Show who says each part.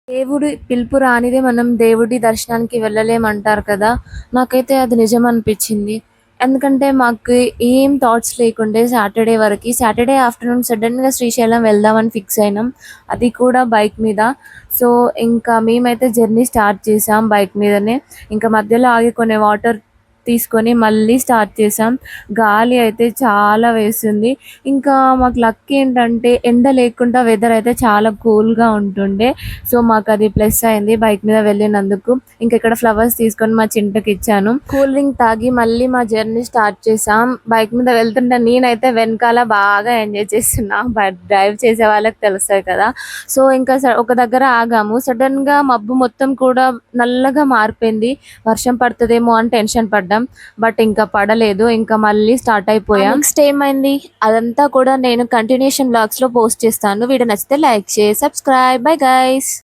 Speaker 1: దేవుడి పిలుపు రానిదే మనం దేవుడి దర్శనానికి వెళ్ళలేమంటారు కదా! నాకైతే అది నిజం అనిపిచ్చింది. ఎందుకంటే మాకు ఏం థాట్స్ లేకుండే సాటర్‌డే వరకి. సాటర్‌డే ఆఫ్టర్‌నూన్ సడెన్‌గా శ్రీశైలం వెళ్దామని ఫిక్స్ అయినాం. అది కూడా బైక్ మీద. సో, ఇంకా మేమైతే జర్నీ స్టార్ట్ చేసాం బైక్ మీదనే. ఇంకా మధ్యలో ఆగి కొన్ని వాటర్ తీసుకొని మళ్ళీ స్టార్ట్ చేసాం. గాలి అయితే చాలా వేస్తుంది. ఇంకా మాకు లక్ ఏంటంటే ఎండ లేకుండా వెదర్ అయితే చాలా కూల్‌గా ఉంటుండే. సో మాకది ప్లస్ అయింది బైక్ మీద వెళ్ళినందుకు. ఇంక ఇక్కడ ఫ్లవర్స్ తీసుకొని మా చింటుకిచ్చాను. కూల్ డ్రింక్ తాగి మళ్ళీ మా జర్నీ స్టార్ట్ చేసాం. బైక్ మీద వెళ్తుంటే నేనైతే వెనకాల బాగా ఎంజాయ్ చేస్తున్నా. బట్ డ్రైవ్ చేసే వాళ్ళకి తెలుస్తది కదా! సో ఇంకా ఒక దగ్గర ఆగాము. సడెన్‌గా మబ్బు మొత్తం కూడా నల్లగా మారిపోయింది. వర్షం పడతదేమో అని టెన్షన్ పడ్డాం. బట్ ఇంకా పడలేదు. ఇంకా మళ్ళీ స్టార్ట్ అయిపోయాం. నెక్స్ట్ ఏమైంది అదంతా కూడా నేను కంటిన్యూషన్ వ్లాగ్స్‌లో పోస్ట్ చేస్తాను. వీడియో నచ్చితే like, share, subscribe. Bye guys.